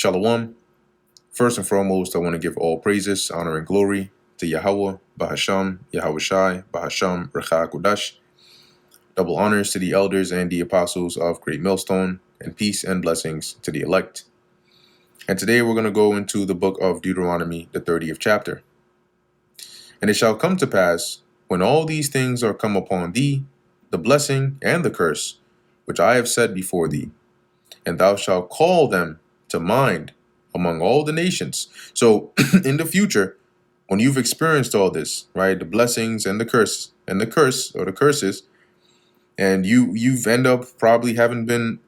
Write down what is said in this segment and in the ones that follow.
Shalom. First and foremost, I want to give all praises, honor, and glory to Yahweh, Bahasham, Yahweh Shai, Bahasham, Recha Kudash. Double honors to the elders and the apostles of Great Millstone, and peace and blessings to the elect. And today we're going to go into the book of Deuteronomy, the 30th chapter. And it shall come to pass, when all these things are come upon thee, the blessing and the curse, which I have said before thee, and thou shalt call them to mind among all the nations. So in the future, when you've experienced all this, right, the blessings and the curse or the curses, and you've end up probably having been,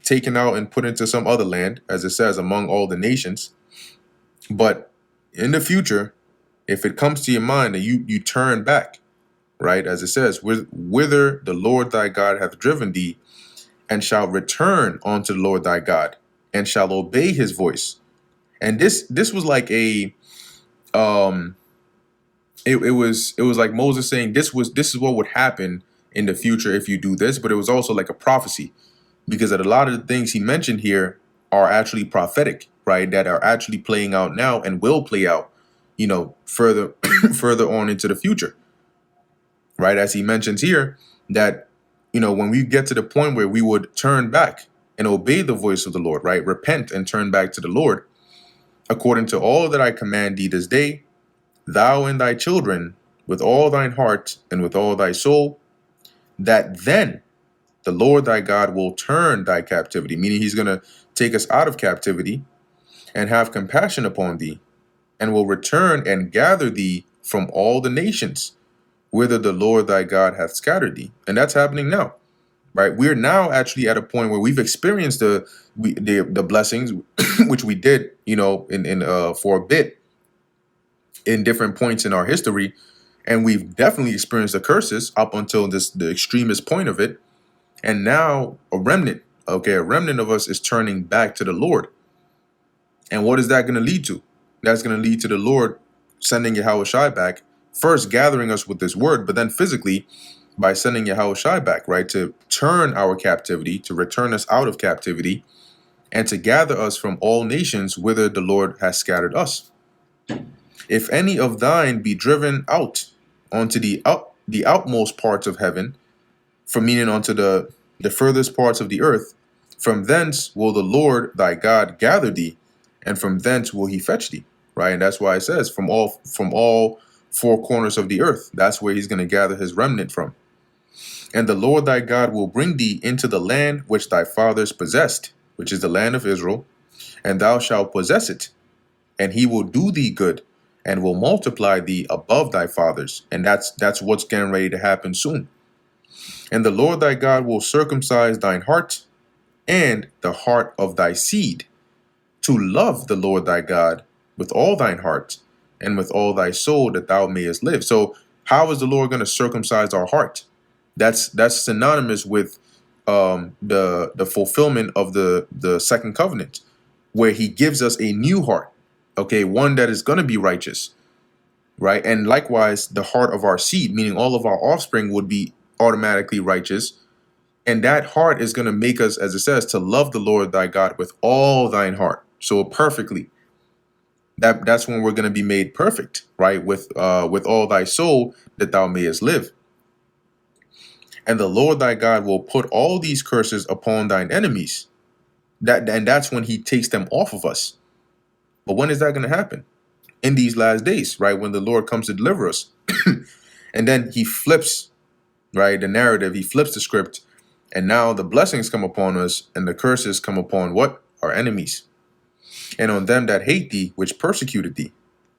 taken out and put into some other land, as it says, among all the nations. But in the future, if it comes to your mind and you turn back, right, as it says, whither the Lord thy God hath driven thee, and shall return unto the Lord thy God, and shall obey his voice. And this was like a it was like Moses saying this is what would happen in the future if you do this, but it was also like a prophecy, because that a lot of the things he mentioned here are actually prophetic, right, that are actually playing out now and will play out, further further on into the future, right, as he mentions here that when we get to the point where we would turn back and obey the voice of the Lord, right, repent and turn back to the Lord, according to all that I command thee this day, thou and thy children, with all thine heart and with all thy soul, that then the Lord thy God will turn thy captivity, meaning he's going to take us out of captivity and have compassion upon thee, and will return and gather thee from all the nations, whither the Lord thy God hath scattered thee. And that's happening now, right? We're now actually at a point where we've experienced the blessings, which we did, for a bit in different points in our history. And we've definitely experienced the curses up until the extremist point of it. And now a remnant of us is turning back to the Lord. And what is that going to lead to? That's going to lead to the Lord sending Yahweh Shai back, first gathering us with this word, but then physically by sending Yahweh Shai back, right, to turn our captivity, to return us out of captivity, and to gather us from all nations whither the Lord has scattered us. If any of thine be driven out onto the outmost parts of heaven, from meaning onto the furthest parts of the earth, from thence will the Lord thy God gather thee, and from thence will he fetch thee, right? And that's why it says from all four corners of the earth. That's where he's going to gather his remnant from. And the Lord thy God will bring thee into the land which thy fathers possessed, which is the land of Israel, and thou shalt possess it, and he will do thee good, and will multiply thee above thy fathers. And that's what's getting ready to happen soon. And the Lord thy God will circumcise thine heart and the heart of thy seed, to love the Lord thy God with all thine heart and with all thy soul, that thou mayest live. So how is the Lord going to circumcise our heart? That's synonymous with the fulfillment of the second covenant, where he gives us a new heart, okay, one that is going to be righteous, right? And likewise, the heart of our seed, meaning all of our offspring, would be automatically righteous. And that heart is going to make us, as it says, to love the Lord thy God with all thine heart. So perfectly. That's when we're going to be made perfect, right? With all thy soul, that thou mayest live. And the Lord thy God will put all these curses upon thine enemies. And that's when he takes them off of us. But when is that going to happen? In these last days, right? When the Lord comes to deliver us. And then he flips, right, the narrative. He flips the script. And now the blessings come upon us, and the curses come upon what? Our enemies. And on them that hate thee, which persecuted thee.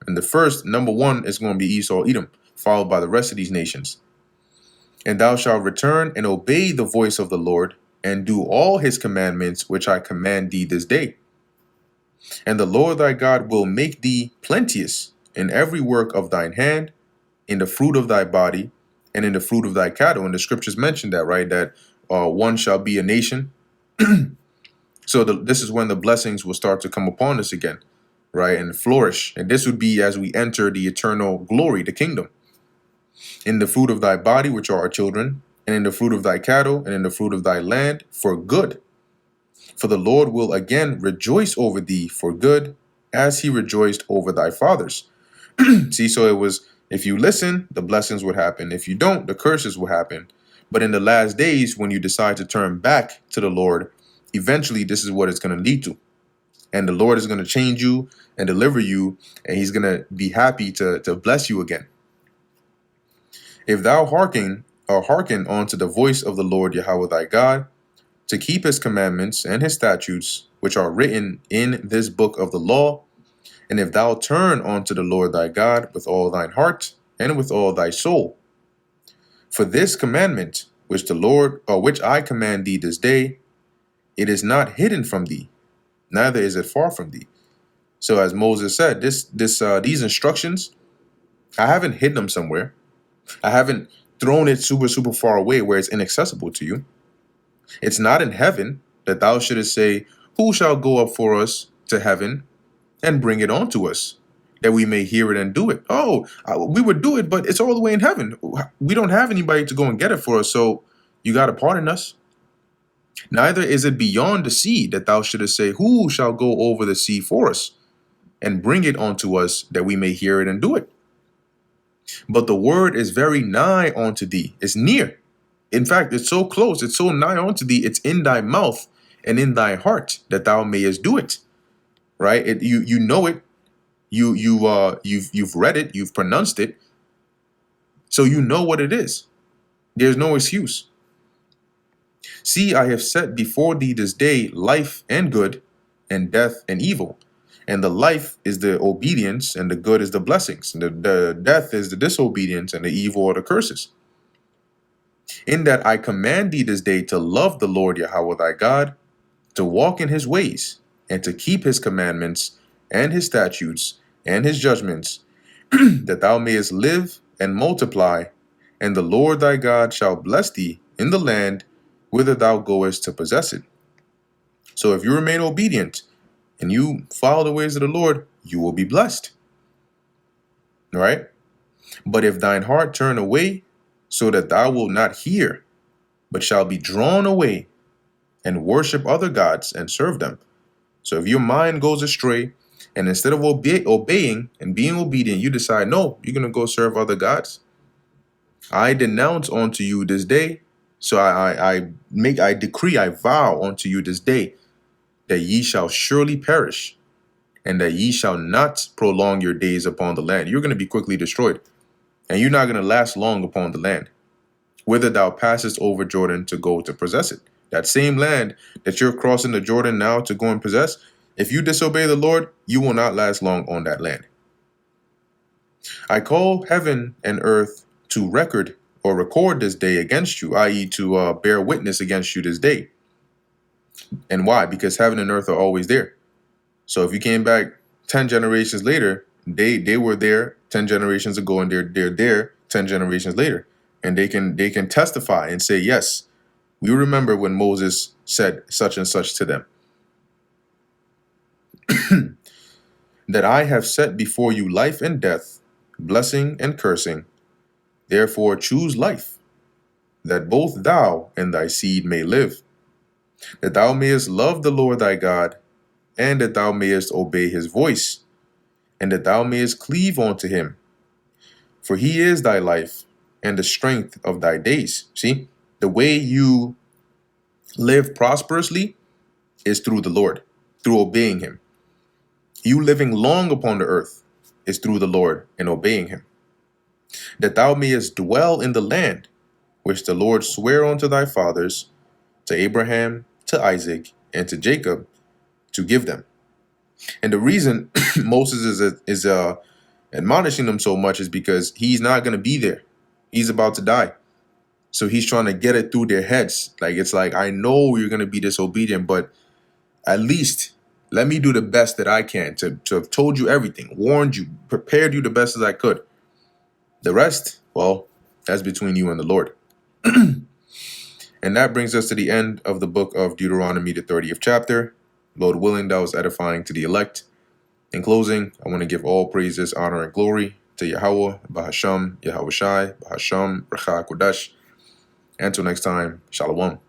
And the first, number one, is going to be Esau, Edom, followed by the rest of these nations. And thou shalt return and obey the voice of the Lord, and do all his commandments, which I command thee this day. And the Lord thy God will make thee plenteous in every work of thine hand, in the fruit of thy body, and in the fruit of thy cattle. And the scriptures mention that, right, that one shall be a nation. So this is when the blessings will start to come upon us again, right, and flourish. And this would be as we enter the eternal glory, the kingdom. In the fruit of thy body, which are our children, and in the fruit of thy cattle, and in the fruit of thy land, for good. For the Lord will again rejoice over thee for good, as he rejoiced over thy fathers. See, so it was, if you listen, the blessings would happen. If you don't, the curses will happen. But in the last days, when you decide to turn back to the Lord, eventually this is what it's going to lead to. And the Lord is going to change you and deliver you, and he's going to be happy to bless you again. If thou hearken unto the voice of the Lord Yahweh thy God, to keep his commandments and his statutes, which are written in this book of the law, and if thou turn unto the Lord thy God with all thine heart and with all thy soul, for this commandment which the Lord, or which I command thee this day, it is not hidden from thee, neither is it far from thee. So as Moses said, these instructions, I haven't hidden them somewhere. I haven't thrown it super far away where it's inaccessible to you. It's not in heaven that thou shouldest say, who shall go up for us to heaven and bring it on to us, that we may hear it and do it? Oh, we would do it, but it's all the way in heaven. We don't have anybody to go and get it for us, so you got to pardon us. Neither is it beyond the sea that thou shouldest say, who shall go over the sea for us and bring it unto us, that we may hear it and do it? But the word is very nigh unto thee. It's near. In fact, it's so close, it's so nigh unto thee, it's in thy mouth and in thy heart, that thou mayest do it. Right? You know it. You've read it, you've pronounced it. So you know what it is. There's no excuse. See, I have set before thee this day life and good, and death and evil. And the life is the obedience, and the good is the blessings. And the death is the disobedience, and the evil are the curses. In that I command thee this day to love the Lord Yahweh thy God, to walk in his ways, and to keep his commandments, and his statutes, and his judgments, that thou mayest live and multiply, and the Lord thy God shall bless thee in the land whither thou goest to possess it. So if you remain obedient, and you follow the ways of the Lord, you will be blessed. All right? But if thine heart turn away, so that thou wilt not hear, but shall be drawn away, and worship other gods and serve them. So if your mind goes astray, and instead of obeying and being obedient, you decide, no, you're going to go serve other gods, I denounce unto you this day. So I decree, I vow unto you this day, that ye shall surely perish, and that ye shall not prolong your days upon the land. You're going to be quickly destroyed, and you're not going to last long upon the land, whither thou passest over Jordan to go to possess it. That same land that you're crossing the Jordan now to go and possess, if you disobey the Lord, you will not last long on that land. I call heaven and earth to record or record this day against you, i.e. to bear witness against you this day. And why? Because heaven and earth are always there. So if you came back 10 generations later, they were there 10 generations ago, and they're there 10 generations later. And they can testify and say, yes, we remember when Moses said such and such to them. That I have set before you life and death, blessing and cursing. Therefore choose life, that both thou and thy seed may live, that thou mayest love the Lord thy God, and that thou mayest obey his voice, and that thou mayest cleave unto him. For he is thy life and the strength of thy days. See, the way you live prosperously is through the Lord, through obeying him. You living long upon the earth is through the Lord and obeying him. That thou mayest dwell in the land which the Lord sware unto thy fathers, to Abraham, to Isaac, and to Jacob, to give them. And the reason Moses is admonishing them so much is because he's not going to be there. He's about to die. So he's trying to get it through their heads. Like, it's like, I know you're going to be disobedient, but at least let me do the best that I can to have told you everything, warned you, prepared you the best as I could. The rest, well, that's between you and the Lord. And that brings us to the end of the book of Deuteronomy, the 30th chapter. Lord willing, that was edifying to the elect. In closing, I want to give all praises, honor, and glory to Yahweh, Bahasham, Yahweh Shai, Bahasham, Racha Kodesh. Until next time, Shalom.